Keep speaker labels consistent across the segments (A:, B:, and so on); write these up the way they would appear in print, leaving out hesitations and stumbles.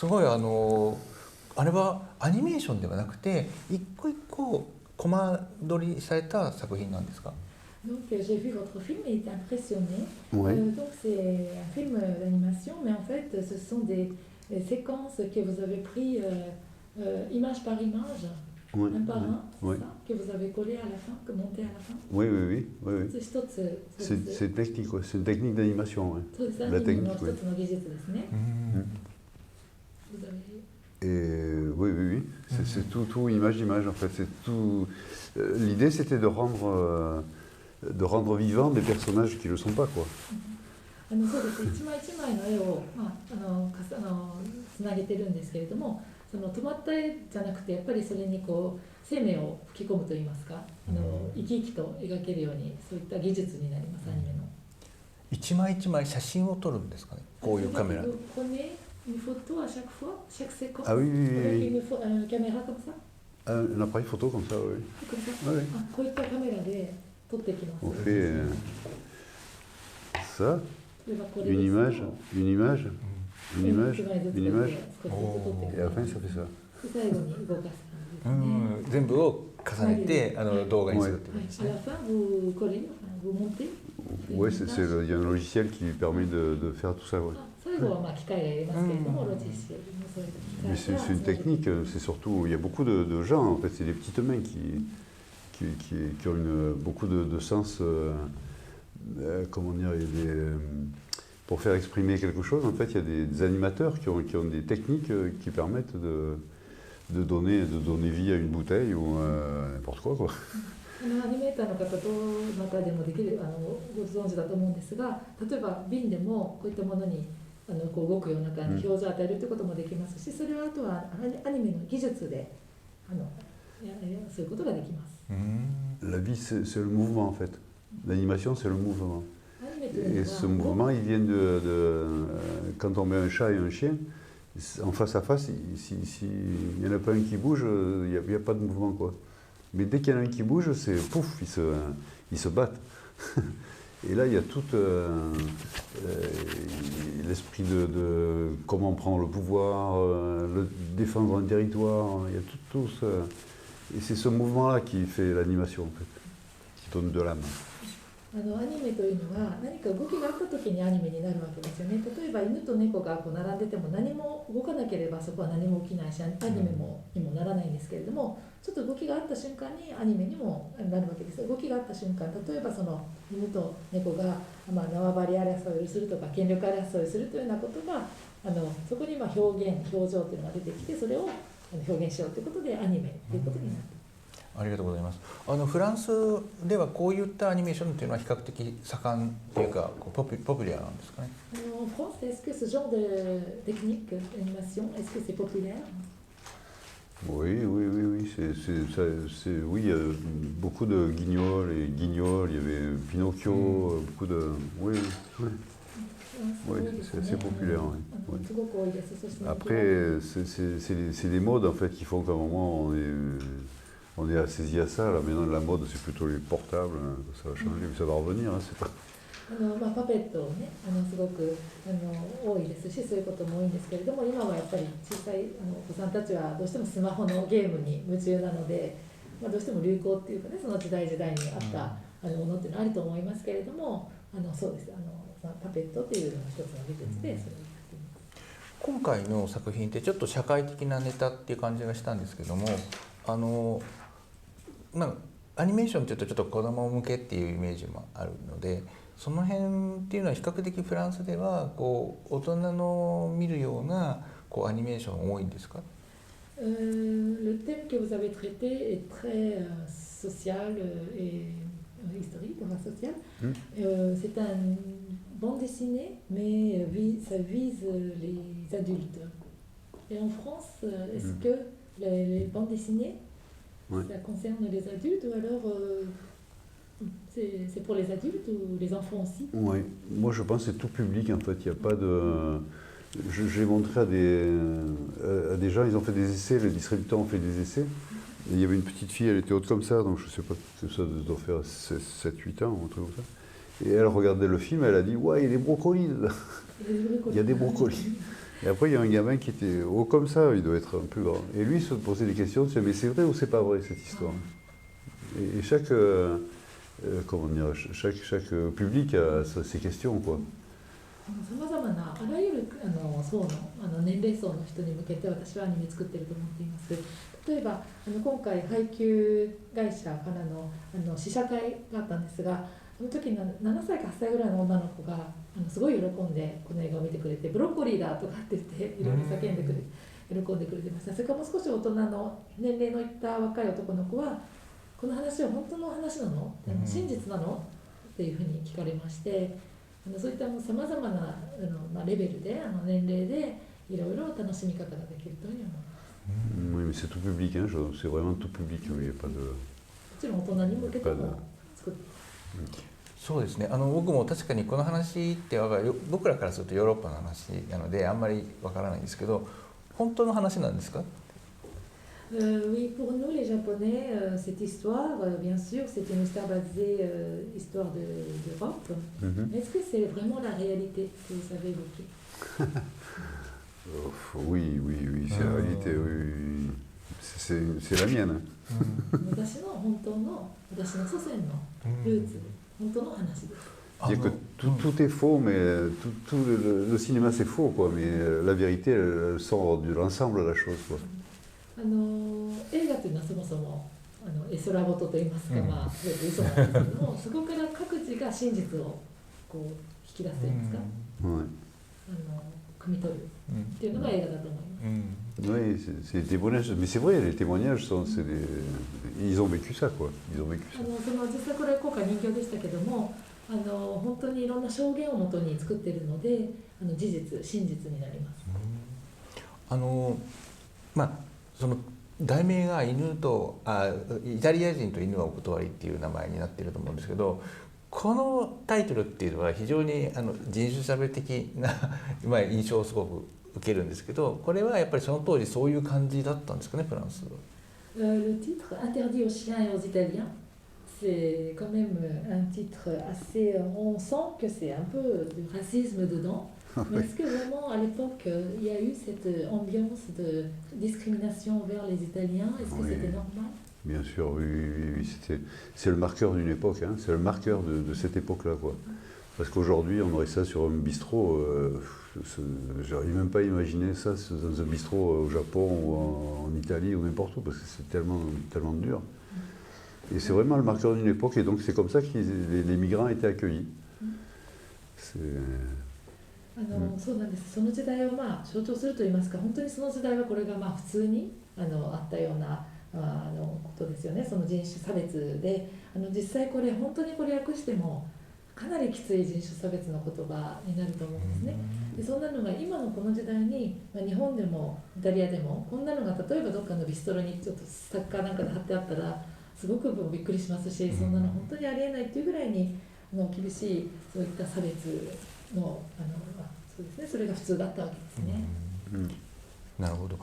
A: すごいあれはアニメーションではなくて一個一個コマ撮りされた作品なんですか？
B: Donc j'ai vu votre film et été impressionnée.
C: Ouais.
B: Donc c'est un film d'animation, mais en fait ce sont des séquences que vous avez pris image par image,
C: Ouais,
B: un par un, c'est
C: ouais.
B: ça, que vous avez collé à la fin, que monté à la fin.
C: Oui, oui, oui. oui, oui.
B: 一つ、
C: C'est une technique, ouais. C'est une technique d'animation. Ouais.
B: そうです、ア
C: La
B: ニメの
C: technique,
B: 一
C: ouais.
B: つの技術ですね。
A: うん
B: Vous avez...
C: Et oui, oui, oui. C'est tout image d'image en fait. C'est tout. L'idée c'était de rendre vivants des personnages qui ne le sont pas, quoi.
B: そうです、一枚一枚の絵を、つなげてるんですけれども、その止まった絵じゃなくてやっぱりそれにこう生命を吹き込むといいますか、生き生きと描けるようにそういった技術になります、アニメの。
A: 一枚一枚写真を撮るんですかね、こういうカメラで。
B: Une photo à chaque fois, chaque séquence.
C: Ah oui, oui, oui,
B: Avec
C: oui.
B: une caméra comme ça.
C: Un appareil photo comme ça, oui.
B: Comme ça.
C: Ah oui.
B: こういったカメラで撮ってきます。
C: On fait ça,
B: これです
C: une image, une image, une image, une image,
B: 少しずつ撮ってき
C: et à
B: ま
C: la
B: す。
C: fin ça fait ça.
B: で最後に動かす
A: う
B: 感じですね。
A: ん、全部を重ねて動画にするってことです
B: À la
A: ね。
B: fin, vous collez, vous montez.
C: Ouais, il y a un logiciel qui permet de faire tout ça. Ouais.
B: 最後はまあ機械がやりますけれども、ロジシェルもそういった機械
C: Mais c'est une technique, c'est surtout, il y a beaucoup de gens, en fait, c'est des petites mains qui ont beaucoup de sens, comment dire, pour faire exprimer quelque chose, en fait, il y a des animateurs qui ont des techniques qui permettent de donner vie à une bouteille ou n'importe quoi.
B: アニメーターの方と中でもできるご存知だと思うんですが、例えば瓶でもこういったものにこう動くような感じ、表情を与えるということもできますし、それはあとはアニメの技術でそういうことができます。
C: La vie, c'est le mouvement, en fait. L'animation, c'est le mouvement. Et ce mouvement, il vient quand on met un chat et un chien, en face à face, s'il n'y en a pas un qui bouge, il n'y a pas de mouvement, quoi. Mais dès qu'il y en a un qui bouge, c'est pouf, ils se battent. Et là, il y a tout l'esprit de comment prendre le pouvoir, défendre un territoire, il y a tout ça. Et c'est ce mouvement-là qui fait l'animation, en fait, qui donne de l'âme.
B: アニメというのは何か動きがあった時にアニメになるわけですよね。例えば犬と猫がこう並んでても何も動かなければそこは何も起きないし、アニメにもならないんですけれども、ちょっと動きがあった瞬間にアニメにもなるわけです。動きがあった瞬間、例えばその犬と猫が縄張り争いをするとか権力争いをするというようなことがそこに表情というのが出てきて、それを表現しようということでアニメということになっています。
A: ありがとうございます。フランスではこういったアニメーションというのは比較的盛んというかポピュラーなんですかね。
B: En France, est-ce que ce genre de technique d'animation, est-ce que c'est populaire?
C: Oui, oui, oui, oui. Oui, il y a beaucoup de guignols et guignols, il y avait Pinocchio, beaucoup de... Oui, oui. Oui, c'est assez populaire. Oui. Oui. Après, c'est les modes en fait qui font qu'à un moment on est assaisi à ça. Là, maintenant, la mode, c'est plutôt les portables. Ça va changer, mais ça va revenir. Hein, c'est pas...
B: パペットね、すごく多いですし、そういうことも多いんですけれども、今はやっぱり小さいお子さんたちはどうしてもスマホのゲームに夢中なので、どうしても流行っていうかね、その時代時代にあったものっていうのはあると思いますけれども、そうです、パペットっていうのが一つの技術でそれをやっています。
A: 今回の作品ってちょっと社会的なネタっていう感じがしたんですけども、アニメーションっていうとちょっと子供向けっていうイメージもあるので、その辺っていうのは比較的フランスではこう大人の見るようなこうアニメーション多いんですか
B: ？Le thème que vous avez traité est très social et historique, enfin social. C'est un bande dessinée, mais ça vise les adultes. Et en France, est-ce que les bandes dessinées, ça concerne les adultes ou alors c'est pour les adultes ou les enfants aussi?
C: Oui, moi je pense que c'est tout public en fait, il n'y a pas de... J'ai montré à des gens, ils ont fait des essais, les distributeurs ont fait des essais. Et il y avait une petite fille, elle était haute comme ça, donc je ne sais pas, ça doit faire 7-8 ans ou un truc comme ça. Et elle regardait le film, elle a dit « Ouais, il y a des brocolis dedans. Il y a des brocolis. » Et après, il y a un gamin qui était haut comme ça, il doit être un peu grand. Et lui, il se posait des questions, tu sais, mais c'est vrai ou c'est pas vrai cette histoire? Et chaque, comment dire, chaque public a ses questions, quoi.
B: さまざまなあらゆる層の、年齢層の人に向けて私はアニメ作ってると思っています。例えば今回配給会社からの試写会があったんですが、その時に7歳か8歳ぐらいの女の子がすごい喜んでこの映画を見てくれて、ブロッコリーだとかって言っていろいろ叫んでくれ喜んでくれてました。それからもう少し大人の年齢のいった若い男の子は、この話は本当の話なの、真実なのっていうふうに聞かれまして、そういったさまざまなレベルで年齢でいろいろ楽しみ方ができるというふうに思います。
C: Oui, mais c'est tout public, hein, c'est vraiment tout public, il n'y a pas de...
B: もちろん大人に向けても作って
A: そうですね。僕も確かにこの話って僕らからするとヨーロッパの話なのであんまりわからないんですけど、本当の話なんですか
B: ？Oui, pour nous les Japonais, cette histoire, bien sûr, c'est une histoire basée, histoire d'Europe. Est-ce que c'est vraiment la réalité que vous avez évoquée?
C: Oui, c'est la réalité, oui. C'est la mienne.
B: 私の本当の、私の祖先のルーツ、本当の話です。
C: C'est-à-dire que tout est faux, mais tout le cinéma c'est faux, quoi. Mais la vérité, elle sort de l'ensemble de la chose, quoi.
B: 映画というのはそもそも絵空事といいますか、まあ全て嘘なんですけども、そこから各自が真実をこう引き出すといいますか、汲み取るっていうのが映画だと思います。
C: Oui, c'est des témoignages, mais c'est vrai, les témoignages ils ont vécu ça, quoi. Ils ont vécu ça.
B: その実際これ今回人形でしたけども、本当にいろんな証言をもとに作っているので、事実、真実になります。
A: まあその題名がイタリア人と犬はお断りっていう名前になっていると思うんですけど、このタイトルっていうのは非常に人種差別的な印象をすごく受けるんですけど、これはやっぱりその当時そういう感じだったんですかね、フランスは。
B: Le titre interdit aux chiens et aux Italiens, c'est quand même un titre assez. On sent que c'est un peu de racisme dedans. Mais est-ce que vraiment à l'époque il y a eu cette ambiance de discrimination envers les Italiens? Est-ce que c'était normal?
C: Bien sûr, oui, c'est le marqueur d'une époque, hein, c'est le marqueur de cette époque-là, quoi. Parce qu'aujourd'hui, on aurait ça sur un bistrot, j'arrive même pas à imaginer ça dans un bistrot au Japon ou en Italie ou n'importe où, parce que c'est tellement dur. Et c'est vraiment le marqueur d'une époque, et donc c'est comme ça que les migrants étaient accueillis.
B: そうなんです。その時代を象徴するといいますか、本当にその時代はこれが普通にあったようなことですよね。その人種差別で実際これ本当にこれ訳してもかなりきつい人種差別の言葉になると思うんですね。でそんなのが今のこの時代に、日本でもイタリアでもこんなのが例えばどっかのビストロにちょっとスタッカーなんかで貼ってあったらすごくびっくりしますし、そんなの本当にありえないっていうぐらいに厳しいそういった差別のそうですね、それが普通だったわけですね。
A: なるほど。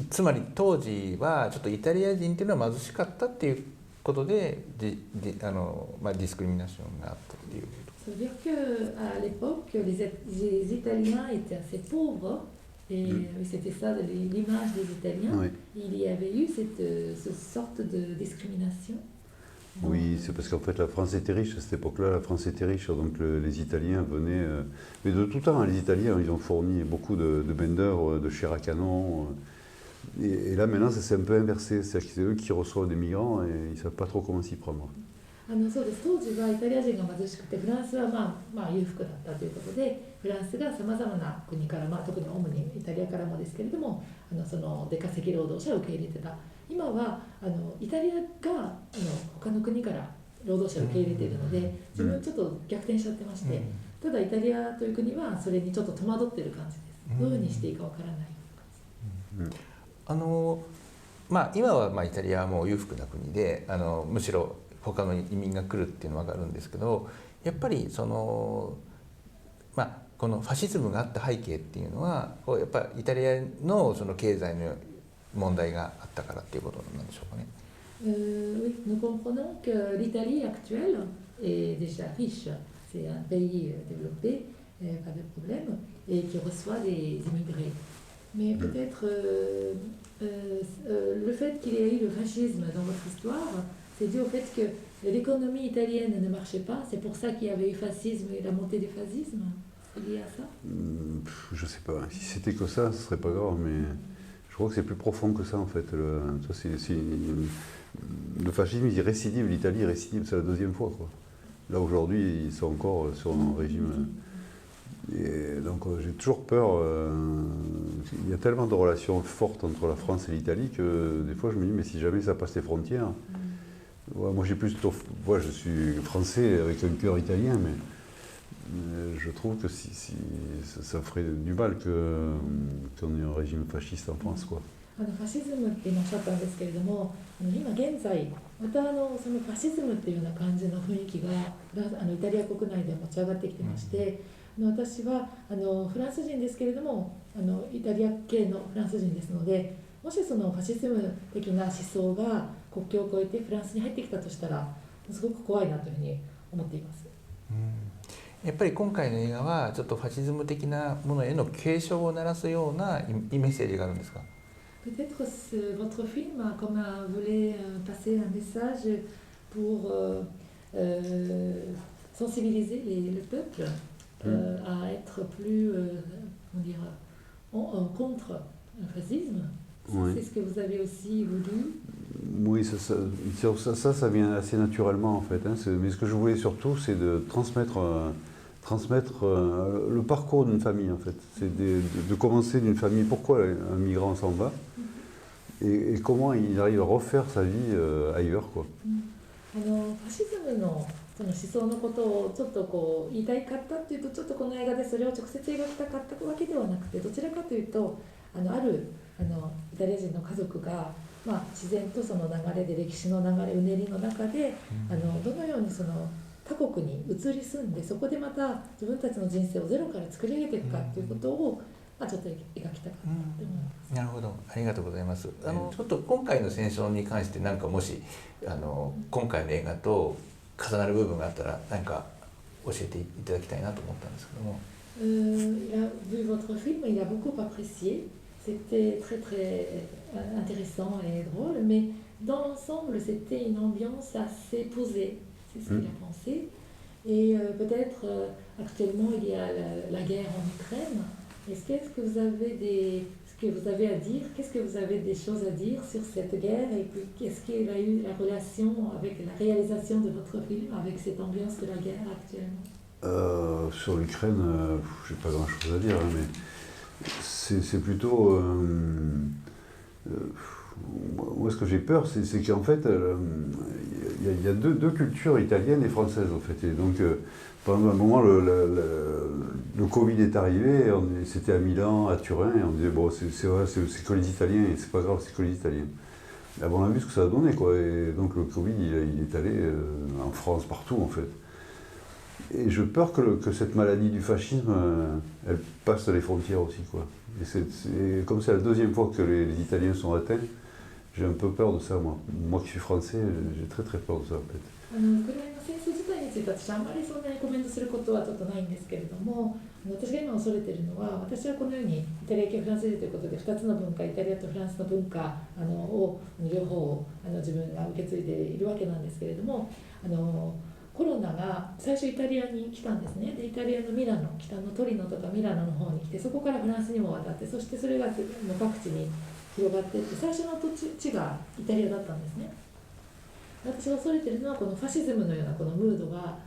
A: つまり当時はちょっとイタリア人っていうのは貧しかったっていうことでディスクリミネーションがあったっていうこと。
B: C'est-à-dire qu'à l'époque, les Italiens étaient assez pauvres, et c'était ça l'image des Italiens.
C: Oui.
B: Il y avait eu cette sorte de discrimination.
C: Oui, c'est parce qu'en fait la France était riche à cette époque-là, la France était riche, donc les Italiens venaient, mais de tout temps, les Italiens, ils ont fourni beaucoup de main-d'œuvre, de chair à canon, et là maintenant ça s'est un peu inversé, c'est-à-dire que c'est eux qui reçoivent des migrants et ils ne savent pas trop comment s'y prendre.
B: そうです。当時はイタリア人が貧しくて、フランスは裕福だったということで、フランスがさまざまな国から、特に主にイタリアからもですけれども、その出稼ぎ労働者を受け入れてた。今はイタリアが他の国から労働者を受け入れているので、自分ちょっと逆転しちゃってまして、ただイタリアという国はそれにちょっと戸惑っている感じです。どういうふうにしていいかわからない感じ。
A: 今はイタリアはもう裕福な国でむしろ他の移民が来るっていうのは分かるんですけど、やっぱりこのファシズムがあった背景っていうのはやっぱりイタリアのその経済の問題があったからっていうことなんでしょうかね。
B: Oui, nous comprenons que l'Italie actuelle est déjà riche, c'est un pays développé, pas de problème, et qui reçoit des immigrés. Mais peut-être le fait qu'il y ait eu le fascisme dans votre histoire, c'est dû au fait que l'économie italienne ne marchait pas, c'est pour ça qu'il y avait eu fascisme et la montée du fascisme. C'est lié à ça?
C: Je sais pas, si c'était que ça, ce serait pas grave, mais je crois que c'est plus profond que ça en fait. Le fascisme, il récidive, l'Italie récidive, c'est la deuxième fois, quoi. Là aujourd'hui, ils sont encore sur un régime. Et donc j'ai toujours peur. Il y a tellement de relations fortes entre la France et l'Italie que des fois je me dis, mais si jamais ça passe les frontières. Ouais, moi j'ai plutôt. Moi je suis français avec un cœur italien, mais je trouve que si ça ferait du mal qu'on ait un régime fasciste en France, quoi.
B: ファシズムって今おっしゃったんですけれども、今現在またそのファシズムっていうような感じの雰囲気がイタリア国内で持ち上がってきてまして、私はフランス人ですけれどもイタリア系のフランス人ですので、もしそのファシズム的な思想が国境を越えてフランスに入ってきたとしたらすごく怖いなというふうに思っています。
A: やっぱり今回の映画はちょっとファシズム的なものへの警鐘を鳴らすようなメッセージがあるんですか？
B: Peut-être votre film comme voulait passer un message pour sensibiliser le peuple à être plus comment dire, contre le fascisme.
C: Oui.
B: C'est ce que vous avez aussi voulu.
C: Oui, ça vient assez naturellement en fait. Hein. Mais ce que je voulais surtout, c'est de transmettre le parcours d'une famille en fait. C'est de commencer d'une famille, pourquoi un migrant s'en va et comment il arrive à refaire sa vie ailleurs, quoi.
B: ファシズムのその思想のことをちょっとこう言いたいかったっていうとちょっとこの映画でそれを直接描きたかったわけではなくて、どちらかというとあるイタリア人の家族が、自然とその流れで歴史の流れうねりの中で、どのようにその他国に移り住んでそこでまた自分たちの人生をゼロから作り上げていくかということを、ちょっと描きたかったと思います。
A: なるほど、ありがとうございます。ちょっと今回の戦争に関して何かもし今回の映画と重なる部分があったら何か教えていただきたいなと思ったんですけども。
B: Il a vu votre film, il a beaucoup apprécié. C'était très très intéressant et drôle, mais dans l'ensemble, c'était une ambiance assez posée. C'est ce qu'il a pensé. Et peut-être actuellement, il y a la guerre en Ukraine. Qu'est-ce que vous avez à dire? Qu'est-ce que vous avez des choses à dire sur cette guerre? Et puis, qu'est-ce qu'il a eu la relation avec la réalisation de votre film, avec cette ambiance de la guerre actuellement?
C: Sur l'Ukraine, j'ai pas grand-chose à dire, hein, mais c'est plutôt... moi, ce que j'ai peur, c'est qu'en fait, il y a deux cultures italiennes et françaises, en fait. Et donc, pendant un moment, le Covid est arrivé, c'était à Milan, à Turin, et on disait, bon, c'est que les Italiens, et c'est pas grave, c'est que les Italiens. Mais on a vu ce que ça a donné, quoi. Et donc, le Covid, il est allé en France, partout, en fait. Et j'ai peur que cette maladie du fascisme, elle passe les frontières aussi, quoi. Et comme c'est la deuxième fois que les Italiens sont atteints, j'ai un peu peur de ça, moi. Moi qui suis français, j'ai très très peur de ça, en fait.
B: ウクライナ戦争自体について私あんまりそんなにコメントすることはちょっとないんですけれども、私が今恐れているのは、私はこのようにイタリア系フランス人ということで2つの文化、イタリアとフランスの文化を両方自分が受け継いでいるわけなんですけれども、コロナが最初イタリアに来たんですね。でイタリアのミラノ、北のトリノとかミラノの方に来て、そこからフランスにも渡って、そしてそれが各地に広がっていって、最初の土地がイタリアだったんですね。私が恐れているのはこのファシズムのようなこのムードが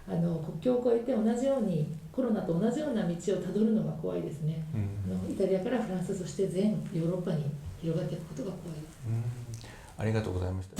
B: 国境を越えて同じようにコロナと同じような道をたどるのが怖いですね。イタリアからフランス、そして全ヨーロッパに広がっていくことが怖いです。
A: ありがとうございました。